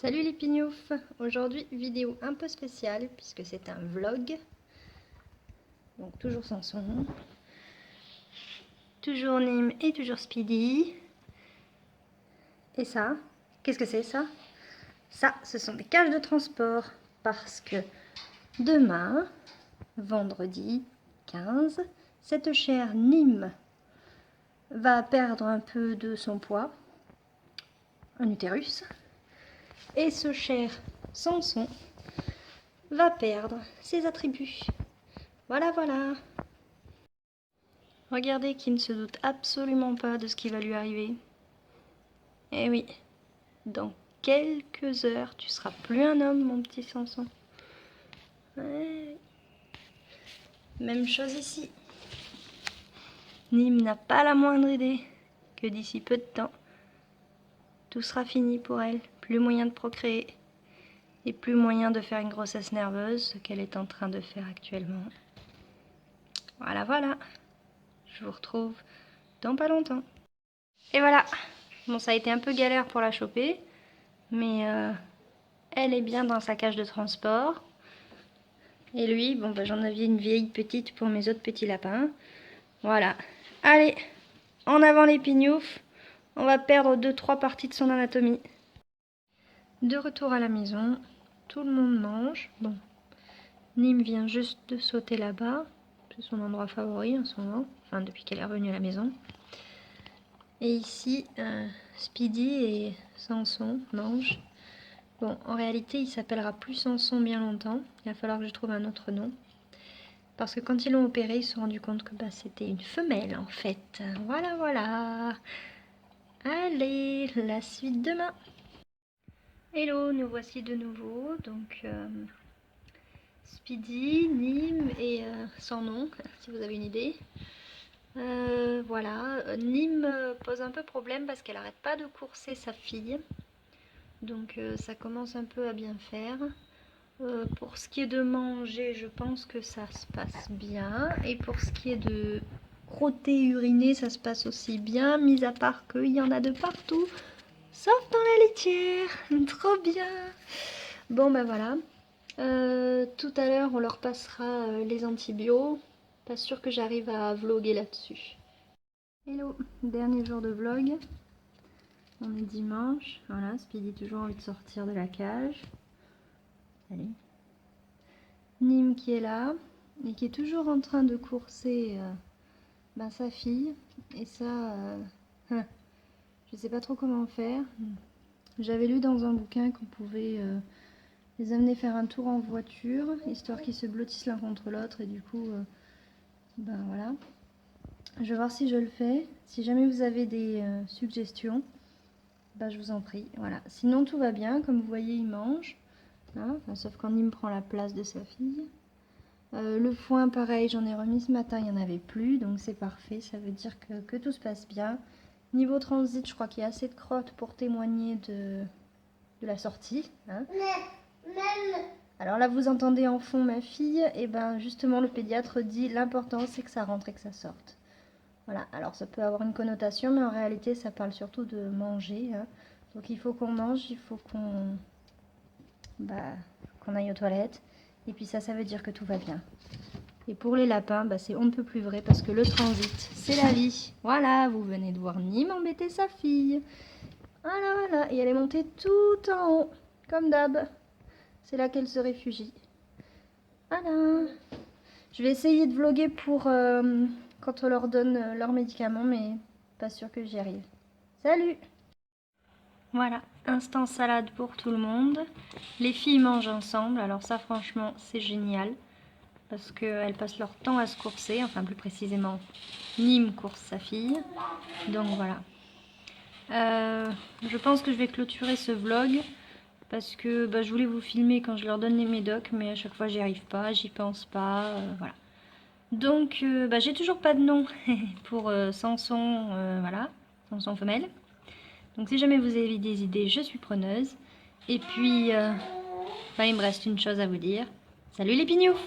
Salut les pignoufs. Aujourd'hui vidéo un peu spéciale puisque c'est un vlog, donc toujours sans son, toujours Nîmes et toujours Speedy. Et ça, qu'est-ce que c'est ça? Ça, ce sont des cages de transport parce que demain, vendredi 15, cette chère Nîmes va perdre un peu de son poids, un utérus, et ce cher Samson va perdre ses attributs. Voilà, voilà. Regardez qui ne se doute absolument pas de ce qui va lui arriver. Eh oui, dans quelques heures, tu seras plus un homme, mon petit Samson. Ouais. Même chose ici. Nîmes n'a pas la moindre idée que d'ici peu de temps, tout sera fini pour elle. Plus moyen de procréer et plus moyen de faire une grossesse nerveuse, ce qu'elle est en train de faire actuellement. Voilà, voilà. Je vous retrouve dans pas longtemps. Et voilà. Bon, ça a été un peu galère pour la choper, mais elle est bien dans sa cage de transport. Et lui, bon, bah, j'en avais une vieille petite pour mes autres petits lapins. Voilà. Allez, en avant les pignoufs. On va perdre 2-3 parties de son anatomie. De retour à la maison, tout le monde mange. Bon, Nîmes vient juste de sauter là-bas. C'est son endroit favori en ce moment. Enfin, depuis qu'elle est revenue à la maison. Et ici, Speedy et Samson mangent. Bon, en réalité, il s'appellera plus Samson bien longtemps. Il va falloir que je trouve un autre nom. Parce que quand ils l'ont opéré, ils se sont rendus compte que bah, c'était une femelle en fait. Voilà, voilà. Allez, la suite demain. Hello, nous voici de nouveau. Donc, Speedy, Nîmes et sans nom, si vous avez une idée. Voilà, Nîmes pose un peu problème parce qu'elle n'arrête pas de courser sa fille. Donc ça commence un peu à bien faire. Pour ce qui est de manger, je pense que ça se passe bien. Et pour ce qui est de crotter, uriner, ça se passe aussi bien, mis à part qu'il y en a de partout, sauf dans la laitière. Trop bien. Bon ben voilà. Tout à l'heure, on leur passera les antibiotiques. Pas sûr que j'arrive à vlogger là-dessus. Hello, dernier jour de vlog. On est dimanche. Voilà, Speedy toujours envie de sortir de la cage. Allez. Nîmes qui est là et qui est toujours en train de courser sa fille. Et ça, je sais pas trop comment faire. J'avais lu dans un bouquin qu'on pouvait les amener faire un tour en voiture, histoire qu'ils se blottissent l'un contre l'autre. Et du coup, ben voilà. Je vais voir si je le fais. Si jamais vous avez des suggestions, bah, je vous en prie. Voilà. Sinon, tout va bien. Comme vous voyez, il mange. Hein, enfin, sauf quand Nîmes prend la place de sa fille. Le foin, pareil, j'en ai remis ce matin, il n'y en avait plus, donc c'est parfait, ça veut dire que tout se passe bien. Niveau transit, je crois qu'il y a assez de crottes pour témoigner de la sortie. Hein. Alors là, vous entendez en fond ma fille, et ben justement le pédiatre dit l'important c'est que ça rentre et que ça sorte. Voilà, alors ça peut avoir une connotation, mais en réalité ça parle surtout de manger. Hein. Donc il faut qu'on mange, il faut qu'on aille aux toilettes. Et puis ça veut dire que tout va bien. Et pour les lapins, bah, c'est on ne peut plus vrai parce que le transit, c'est la vie. Voilà, vous venez de voir Nîmes embêter sa fille. Voilà, voilà. Et elle est montée tout en haut, comme d'hab. C'est là qu'elle se réfugie. Voilà. Je vais essayer de vlogger pour quand on leur donne leurs médicaments, mais pas sûr que j'y arrive. Salut! Voilà, instant salade pour tout le monde. Les filles mangent ensemble, alors ça franchement c'est génial. Parce qu'elles passent leur temps à se courser, enfin plus précisément Nîmes course sa fille. Donc voilà. Je pense que je vais clôturer ce vlog. Parce que bah, je voulais vous filmer quand je leur donne les médocs, mais à chaque fois j'y arrive pas, j'y pense pas, voilà. Donc bah, j'ai toujours pas de nom pour Samson, voilà, Samson femelle. Donc si jamais vous avez des idées, je suis preneuse. Et puis, il me reste une chose à vous dire. Salut les pignoufs!